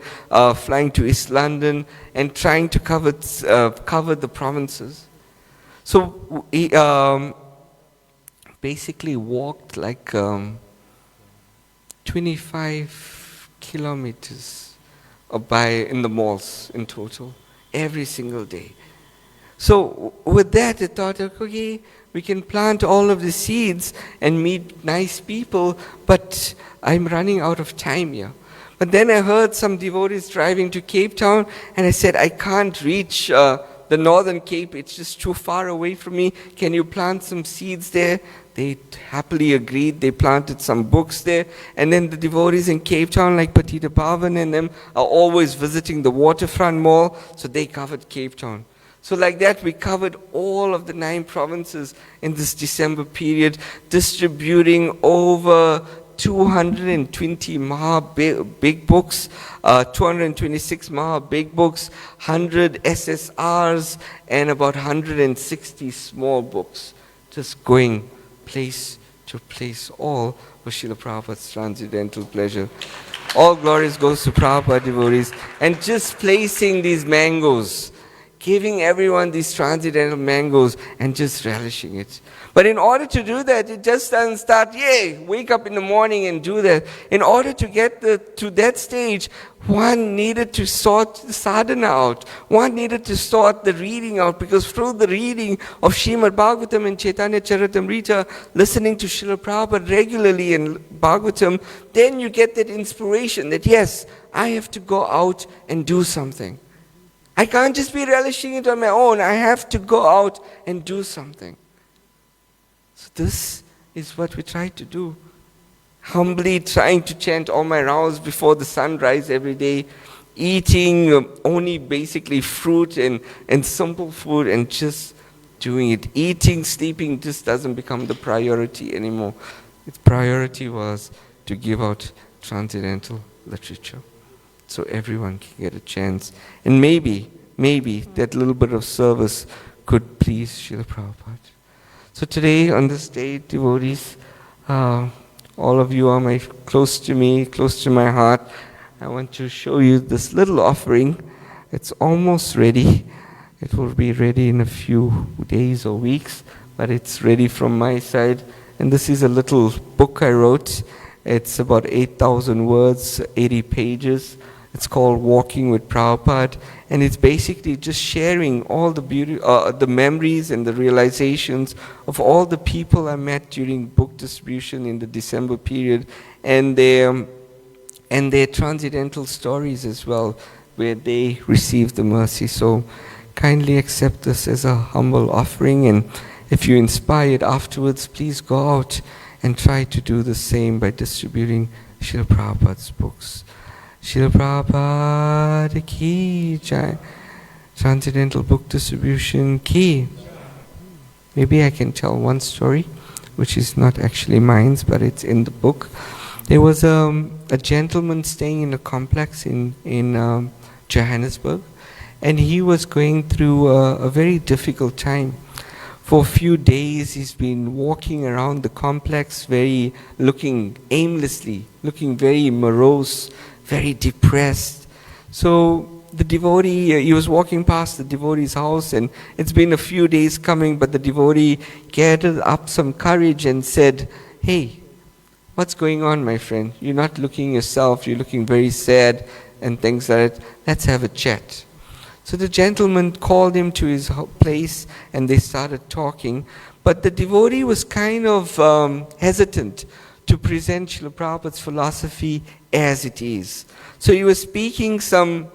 flying to East London, and trying to cover the provinces. So we basically walked like 25 kilometers in the malls in total, every single day. So with that, I thought, okay, we can plant all of the seeds and meet nice people, but I'm running out of time here. But then I heard some devotees driving to Cape Town, and I said, I can't reach the Northern Cape, it's just too far away from me. Can you plant some seeds there? They happily agreed. They planted some books there. And then the devotees in Cape Town, like Patita Pavan and them, are always visiting the waterfront mall, so they covered Cape Town. So like that, we covered all of the 9 provinces in this December period, distributing over 220 Maha big books, 226 Maha big books, 100 SSRs, and about 160 small books, just going place to place, all for Srila Prabhupada's transcendental pleasure. All glories goes to Prabhupada devotees. And just placing these mangoes, giving everyone these transcendental mangoes and just relishing it. But in order to do that, it just doesn't start, wake up in the morning and do that. In order to get to that stage, one needed to sort the sadhana out. One needed to sort the reading out, because through the reading of Srimad Bhagavatam and Chaitanya Charitamrta, listening to Srila Prabhupada regularly in Bhagavatam, then you get that inspiration that yes, I have to go out and do something. I can't just be relishing it on my own. I have to go out and do something. So this is what we try to do. Humbly trying to chant all my rounds before the sunrise every day, eating only basically fruit and simple food and just doing it. Eating, sleeping just doesn't become the priority anymore. Its priority was to give out transcendental literature so everyone can get a chance. And maybe that little bit of service could please Srila Prabhupada. So today on this day, devotees, all of you are close to me, close to my heart. I want to show you this little offering. It's almost ready. It will be ready in a few days or weeks, but it's ready from my side. And this is a little book I wrote. It's about 8,000 words, 80 pages. It's called Walking with Prabhupada, and it's basically just sharing all the beauty, the memories and the realizations of all the people I met during book distribution in the December period, and their transcendental stories as well, where they received the mercy. So kindly accept this as a humble offering, and if you're inspired afterwards, please go out and try to do the same by distributing Srila Prabhupada's books. Srila Prabhupada ki jai. Transcendental book distribution ki. Maybe I can tell one story, which is not actually mine, but it's in the book. There was a gentleman staying in a complex in Johannesburg, and he was going through a very difficult time. For a few days he's been walking around the complex looking aimlessly, looking very morose, very depressed. So the devotee, he was walking past the devotee's house, and it's been a few days coming, but the devotee gathered up some courage and said, "Hey, what's going on, my friend? You're not looking yourself, you're looking very sad and things like that. Let's have a chat." So the gentleman called him to his place and they started talking, but the devotee was kind of hesitant to present Srila Prabhupada's philosophy as it is. So he was speaking some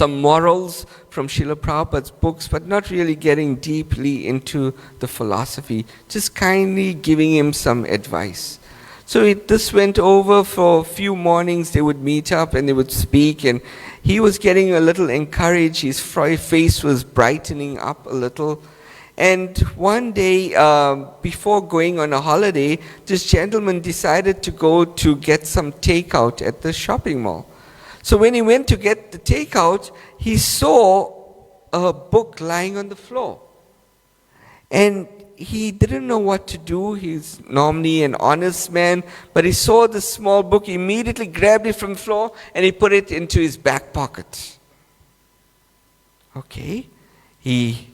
morals from Srila Prabhupada's books, but not really getting deeply into the philosophy, just kindly giving him some advice. So this went over for a few mornings. They would meet up and they would speak, and he was getting a little encouraged. His face was brightening up a little. And one day, before going on a holiday, this gentleman decided to go to get some takeout at the shopping mall. So when he went to get the takeout, he saw a book lying on the floor. And he didn't know what to do. He's normally an honest man, but he saw this small book. He immediately grabbed it from the floor and he put it into his back pocket. Okay. He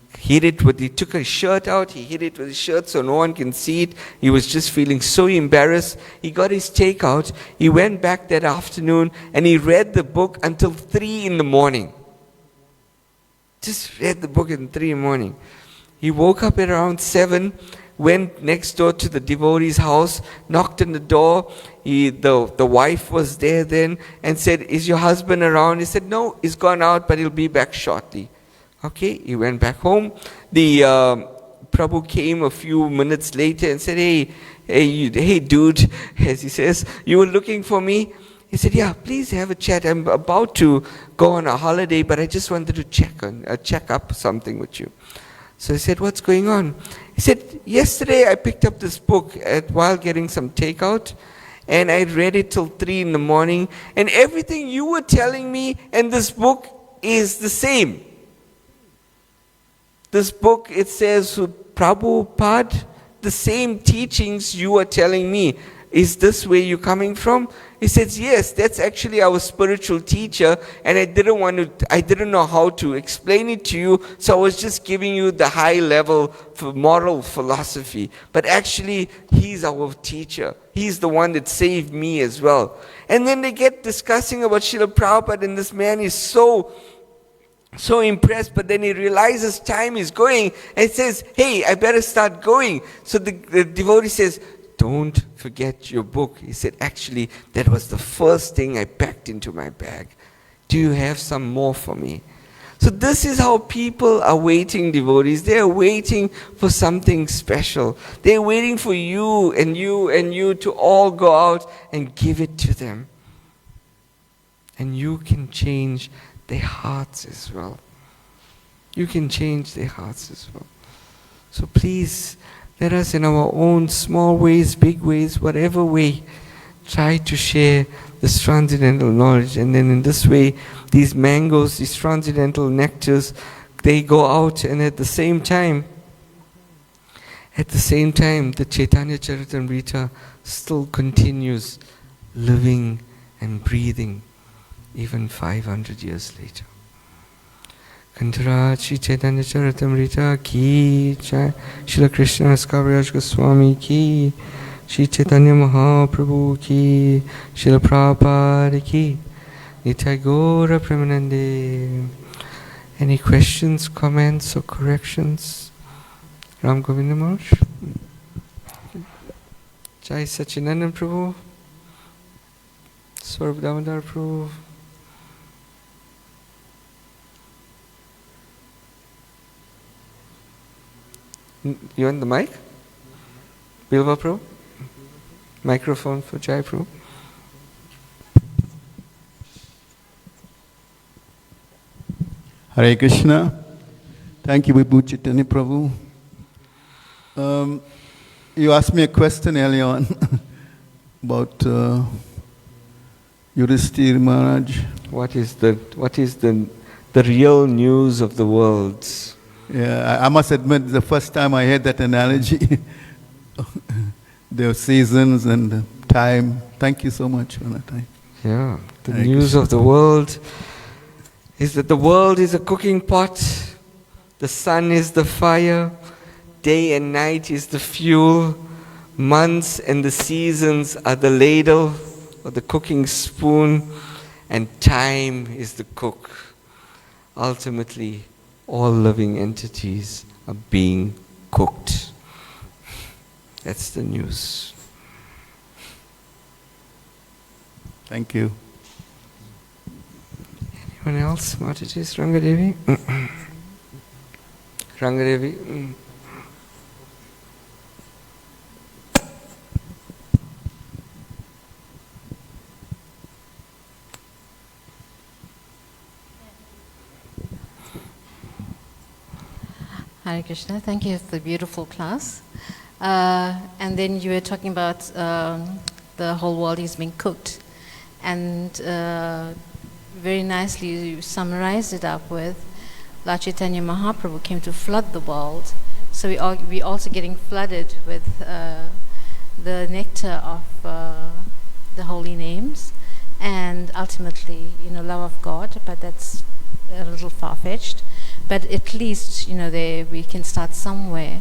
took his shirt out, he hid it with his shirt so no one can see it. He was just feeling so embarrassed. He got his takeout. He went back that afternoon and he read the book until 3 in the morning. Just read the book at 3 in the morning. He woke up at around 7, went next door to the devotee's house, knocked on the door. The wife was there then and said, "Is your husband around?" He said, "No, he's gone out, but he'll be back shortly." Okay, he went back home. The Prabhu came a few minutes later and said, hey dude, as he says, "You were looking for me?" He said, "Yeah, please have a chat. I'm about to go on a holiday, but I just wanted to check up something with you." So he said, "What's going on?" He said, "Yesterday I picked up this book while getting some takeout, and I read it till 3 in the morning, and everything you were telling me and this book is the same. This book, it says, Prabhupada, the same teachings you are telling me. Is this where you're coming from?" He says, "Yes, that's actually our spiritual teacher, and I didn't know how to explain it to you, so I was just giving you the high level for moral philosophy. But actually, he's our teacher. He's the one that saved me as well." And then they get discussing about Srila Prabhupada, and this man is so impressed, but then he realizes time is going, and he says, "Hey, I better start going." So the devotee says, "Don't forget your book." He said, "Actually, that was the first thing I packed into my bag. Do you have some more for me?" So this is how people are waiting, devotees. They are waiting for something special. They're waiting for you and you and you to all go out and give it to them. And you can change their hearts as well. You can change their hearts as well. So please, let us in our own small ways, big ways, whatever way, try to share this transcendental knowledge. And then in this way, these mangoes, these transcendental nectars, they go out, and at the same time, the Chaitanya Charitamrita still continues living and breathing even 500 years later. Kantara Sri Caitanya Charitamrita ki jai, Srila Krishnadas Kaviraj Goswami ki, Sri Caitanya Mahaprabhu ki, Srila Prabhupada ki, Nitai Gaura Premanande. Any questions, comments or corrections? Ram Govinda Maharaj? Jai Sachinandan Prabhu, Swarup Damodar Prabhu. You want the mic? Bilva Prabhu? Microphone for Jai Prabhu.
Hare Krishna. Thank you, Vibhu Caitanya Prabhu. You asked me a question earlier on about Yudhishthira Maharaj.
What is the real news of the world?
Yeah, I must admit, the first time I heard that analogy, the seasons and time. Thank you so much for that time.
Yeah, the news of the world is that the world is a cooking pot, the sun is the fire, day and night is the fuel, months and the seasons are the ladle or the cooking spoon, and time is the cook. Ultimately, all living entities are being cooked. That's the news.
Thank you.
Anyone else? Mataji's Rangadevi? Rangadevi?
Hare Krishna, thank you for the beautiful class. And then you were talking about the whole world is being cooked. And very nicely you summarized it up with Lord Chaitanya Mahaprabhu came to flood the world. So we also getting flooded with the nectar of the holy names and ultimately, love of God, but that's a little far-fetched. But at least, we can start somewhere.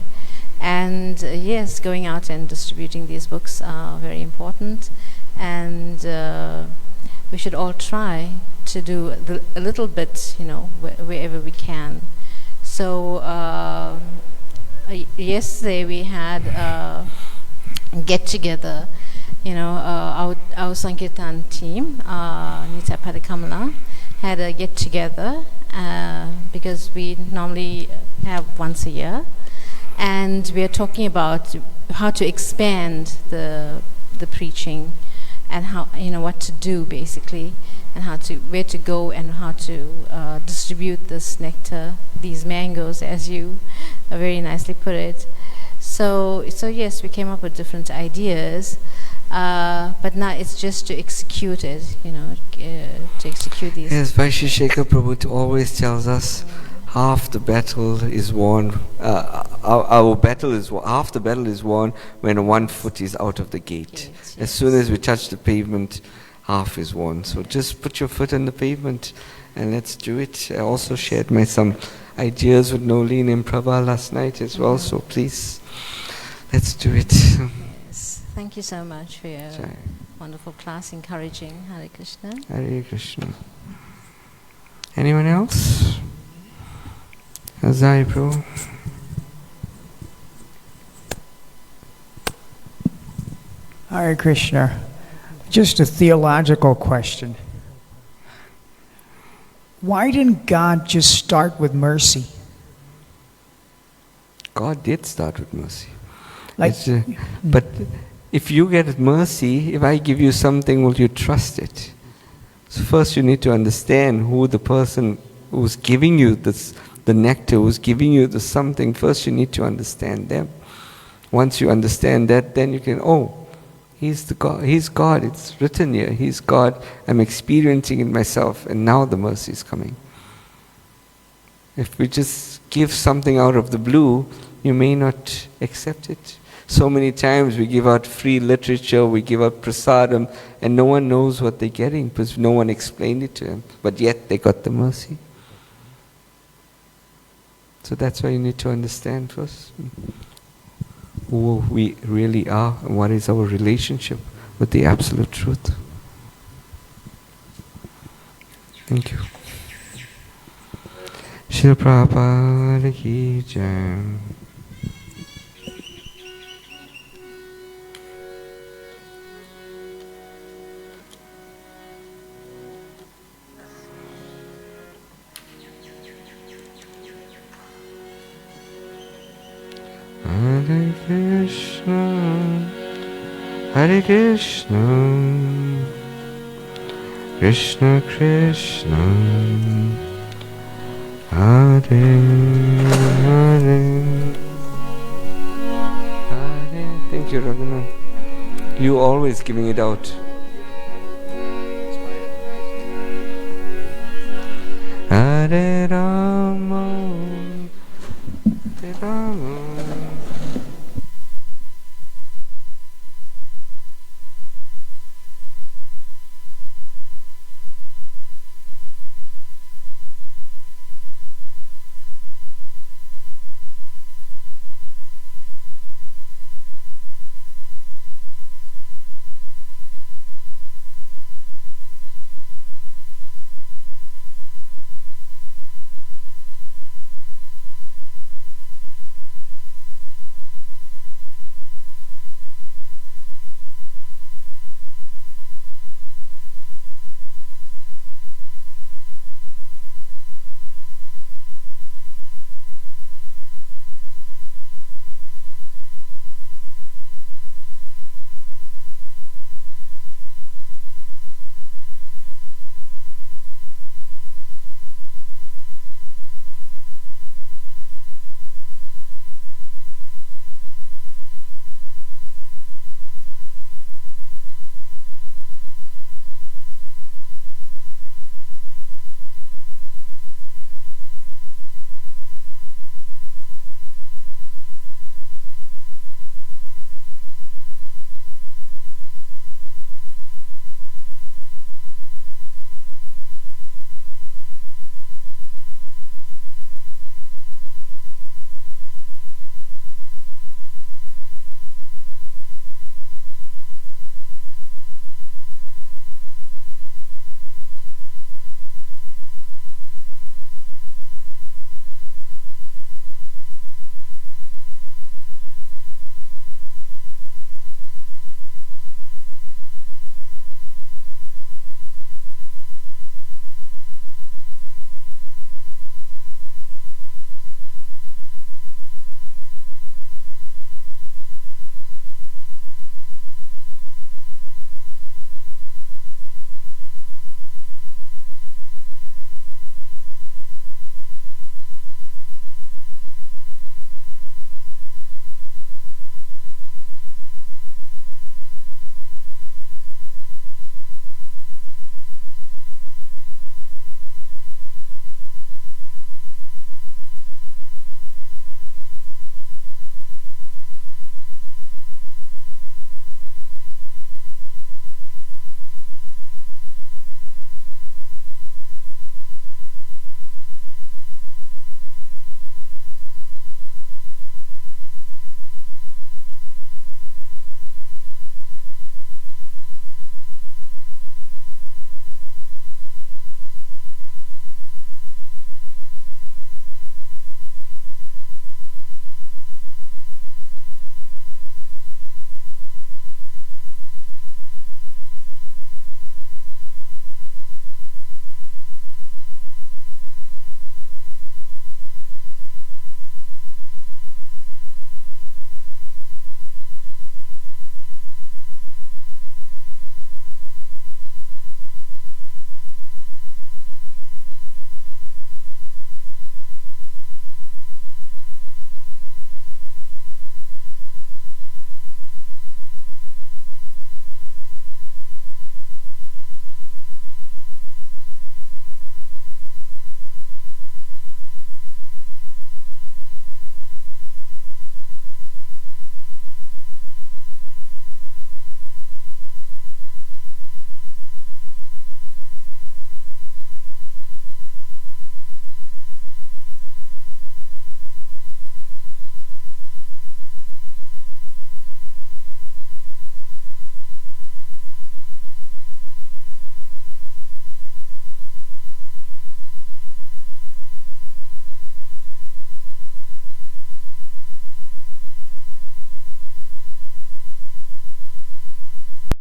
And yes, going out and distributing these books are very important. And we should all try to do a little bit, wherever we can. So yesterday we had a get-together, our Sankirtan team, Nitya Padakamala, had a get-together because we normally have once a year, and we are talking about how to expand the preaching and how what to do basically, and where to go and how to distribute this nectar, these mangoes, as you very nicely put it. So yes, we came up with different ideas. But now it's just to execute it, to execute these.
Yes, Vaishya Shekhar Prabhu always tells us half the battle is won. Our battle is half the battle is won when one foot is out of the gate. Yes. As soon as we touch the pavement, half is won. So just put your foot on the pavement and let's do it. I also shared some ideas with Nolene and Prabha last night as well. So please, let's do it.
Thank you so much for your wonderful class, encouraging. Hare Krishna.
Hare Krishna. Anyone else? Azai Prabhu.
Hare Krishna. Just a theological question. why didn't God just start with mercy?
God did start with mercy.
Like,
But if you get mercy, if I give you something, will you trust it? So first you need to understand who the person who's giving you this, the nectar, who's giving you the something. First you need to understand them. Once you understand that, then you can, He's the God. He's God. It's written here. He's God. I'm experiencing it myself, and now the mercy is coming. If we just give something out of the blue, you may not accept it. So many times we give out free literature, we give out prasadam, and no one knows what they're getting because no one explained it to them. But yet they got the mercy. So that's why you need to understand first who we really are and what is our relationship with the Absolute Truth. Thank you. Srila Prabhupada ki jai. Hare Krishna, Hare Krishna, Krishna Krishna, Hare Hare, Hare. Thank you, Raghunath. You always giving it out. Hare Rama, Hare Rama.